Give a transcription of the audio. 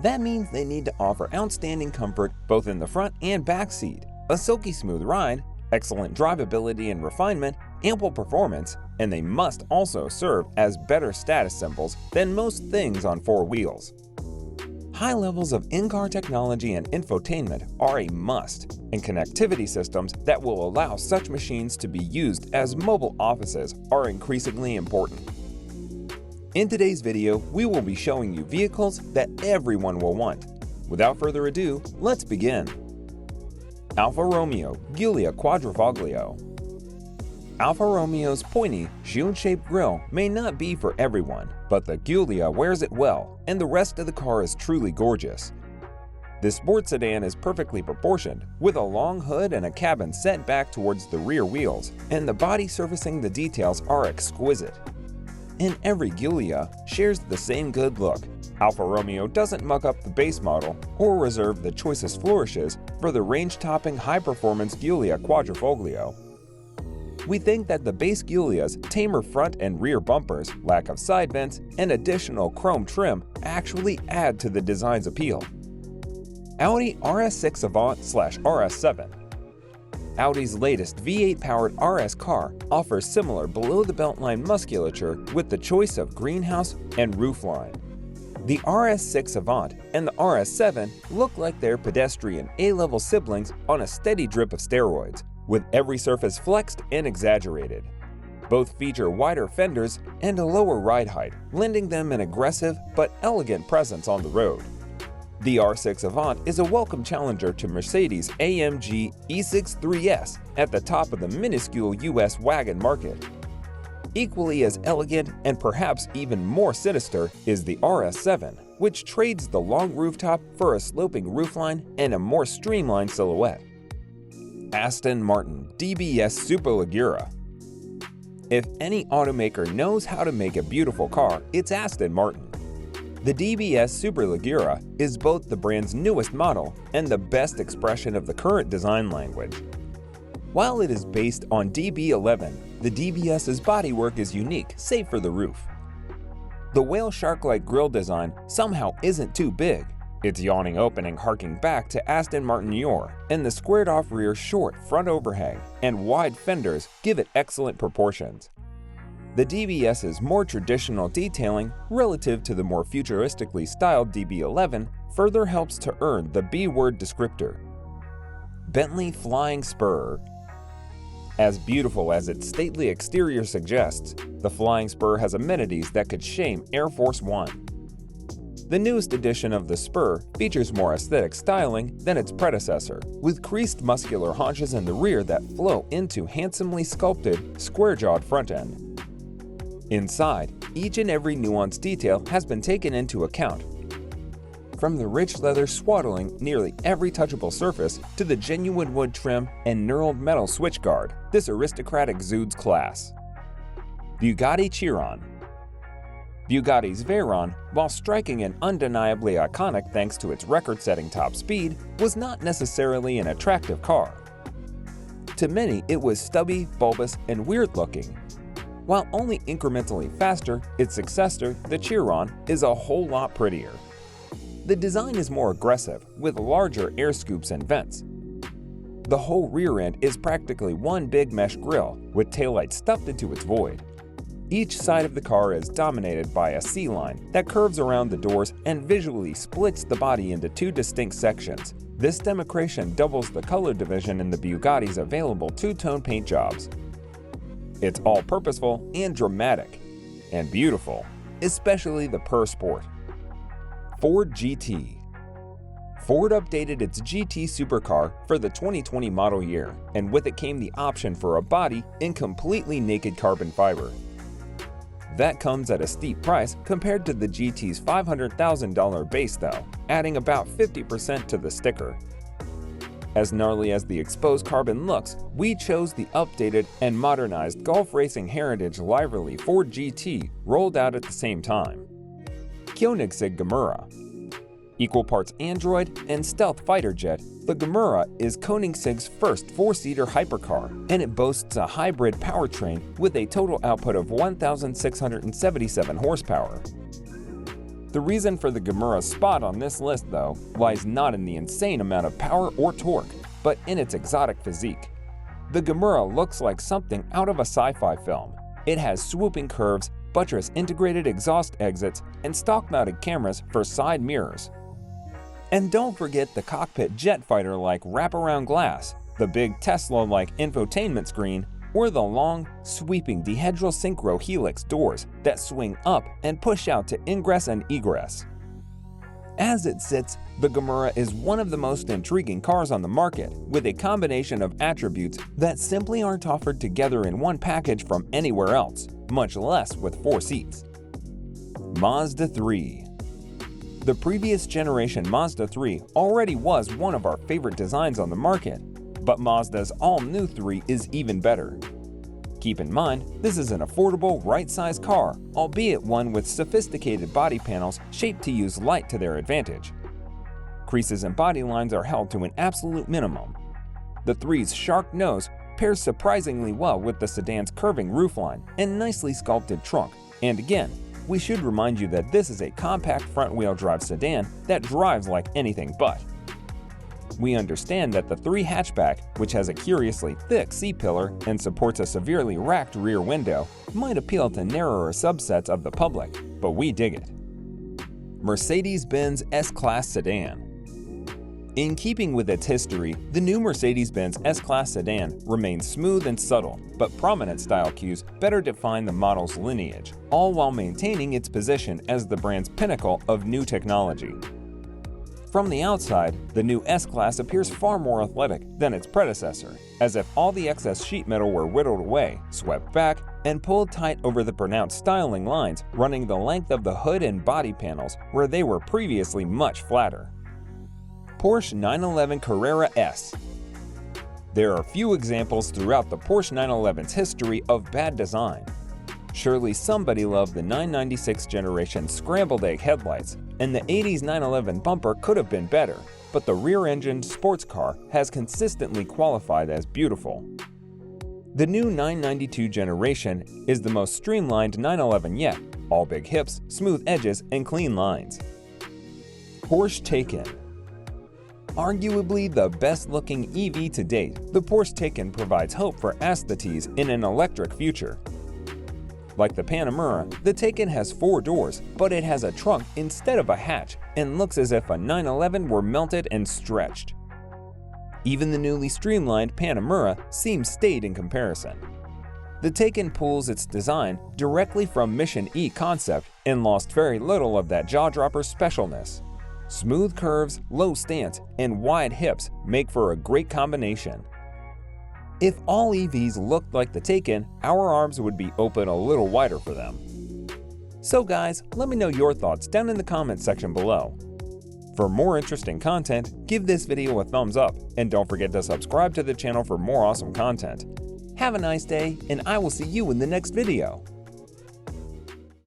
That means they need to offer outstanding comfort both in the front and back seat, a silky smooth ride, excellent drivability and refinement, ample performance, and they must also serve as better status symbols than most things on four wheels. High levels of in-car technology and infotainment are a must, and connectivity systems that will allow such machines to be used as mobile offices are increasingly important. In today's video, we will be showing you vehicles that everyone will want. Without further ado, let's begin. Alfa Romeo Giulia Quadrifoglio. Alfa Romeo's pointy, shield-shaped grille may not be for everyone, but the Giulia wears it well, and the rest of the car is truly gorgeous. This sports sedan is perfectly proportioned, with a long hood and a cabin set back towards the rear wheels, and the body surfacing the details are exquisite. And every Giulia shares the same good look. Alfa Romeo doesn't muck up the base model or reserve the choicest flourishes for the range-topping high-performance Giulia Quadrifoglio. We think that the base Giulia's tamer front and rear bumpers, lack of side vents, and additional chrome trim actually add to the design's appeal. Audi RS6 Avant/RS7. Audi's latest V8-powered RS car offers similar below-the-belt line musculature with the choice of greenhouse and roofline. The RS6 Avant and the RS7 look like they're pedestrian A-level siblings on a steady drip of steroids, with every surface flexed and exaggerated. Both feature wider fenders and a lower ride height, lending them an aggressive but elegant presence on the road. The R6 Avant is a welcome challenger to Mercedes-AMG E63S at the top of the minuscule US wagon market. Equally as elegant and perhaps even more sinister is the RS7, which trades the long rooftop for a sloping roofline and a more streamlined silhouette. Aston Martin DBS Superleggera. If any automaker knows how to make a beautiful car, it's Aston Martin. The DBS Superleggera is both the brand's newest model and the best expression of the current design language. While it is based on DB11, the DBS's bodywork is unique, save for the roof. The whale shark-like grille design somehow isn't too big, its yawning opening harking back to Aston Martin yore, and the squared-off rear short front overhang and wide fenders give it excellent proportions. The DBS's more traditional detailing relative to the more futuristically styled DB11 further helps to earn the B-word descriptor. Bentley Flying Spur. As beautiful as its stately exterior suggests, the Flying Spur has amenities that could shame Air Force One. The newest edition of the Spur features more aesthetic styling than its predecessor, with creased muscular haunches in the rear that flow into handsomely sculpted, square-jawed front end. Inside, each and every nuanced detail has been taken into account. From the rich leather swaddling nearly every touchable surface to the genuine wood trim and knurled metal switchguard, this aristocrat exudes class. Bugatti Chiron. Bugatti's Veyron, while striking and undeniably iconic thanks to its record-setting top speed, was not necessarily an attractive car. To many, it was stubby, bulbous, and weird-looking. While only incrementally faster, its successor, the Chiron, is a whole lot prettier. The design is more aggressive, with larger air scoops and vents. The whole rear end is practically one big mesh grille, with taillights stuffed into its void. Each side of the car is dominated by a C-line that curves around the doors and visually splits the body into two distinct sections. This democration doubles the color division in the Bugatti's available two-tone paint jobs. It's all purposeful and dramatic, and beautiful, especially the Pur Sport. Ford GT. Ford updated its GT supercar for the 2020 model year, and with it came the option for a body in completely naked carbon fiber. That comes at a steep price compared to the GT's $500,000 base though, adding about 50% to the sticker. As gnarly as the exposed carbon looks, we chose the updated and modernized Gulf Racing Heritage Livery Ford GT rolled out at the same time. Koenigsegg Gemera. Equal parts android and stealth fighter jet, the Gemera is Koenigsegg's first four-seater hypercar, and it boasts a hybrid powertrain with a total output of 1,677 horsepower. The reason for the Gamera's spot on this list, though, lies not in the insane amount of power or torque, but in its exotic physique. The Gamera looks like something out of a sci-fi film. It has swooping curves, buttress-integrated exhaust exits, and stock-mounted cameras for side mirrors. And don't forget the cockpit jet fighter-like wraparound glass, the big Tesla-like infotainment screen, or the long, sweeping dihedral synchro helix doors that swing up and push out to ingress and egress. As it sits, the Gamera is one of the most intriguing cars on the market, with a combination of attributes that simply aren't offered together in one package from anywhere else, much less with 4 seats. Mazda 3. The previous generation Mazda 3 already was one of our favorite designs on the market, but Mazda's all-new 3 is even better. Keep in mind, this is an affordable, right-sized car, albeit one with sophisticated body panels shaped to use light to their advantage. Creases and body lines are held to an absolute minimum. The 3's sharp nose pairs surprisingly well with the sedan's curving roofline and nicely sculpted trunk, and again, we should remind you that this is a compact front-wheel drive sedan that drives like anything but. We understand that the 3 hatchback, which has a curiously thick C-pillar and supports a severely racked rear window, might appeal to narrower subsets of the public, but we dig it. Mercedes-Benz S-Class Sedan. In keeping with its history, the new Mercedes-Benz S-Class sedan remains smooth and subtle, but prominent style cues better define the model's lineage, all while maintaining its position as the brand's pinnacle of new technology. From the outside, the new S-Class appears far more athletic than its predecessor, as if all the excess sheet metal were whittled away, swept back, and pulled tight over the pronounced styling lines running the length of the hood and body panels where they were previously much flatter. Porsche 911 Carrera S. There are few examples throughout the Porsche 911's history of bad design. Surely somebody loved the 996 generation scrambled egg headlights, and the 80s 911 bumper could have been better, but the rear-engined sports car has consistently qualified as beautiful. The new 992 generation is the most streamlined 911 yet, all big hips, smooth edges, and clean lines. Porsche Taycan. Arguably the best-looking EV to date, the Porsche Taycan provides hope for aesthetes in an electric future. Like the Panamera, the Taycan has 4 doors, but it has a trunk instead of a hatch and looks as if a 911 were melted and stretched. Even the newly streamlined Panamera seems staid in comparison. The Taycan pulls its design directly from Mission E concept and lost very little of that jaw-dropper specialness. Smooth curves, low stance, and wide hips make for a great combination. If all EVs looked like the Taycan, our arms would be open a little wider for them. So guys, let me know your thoughts down in the comments section below. For more interesting content, give this video a thumbs up, and don't forget to subscribe to the channel for more awesome content. Have a nice day, and I will see you in the next video.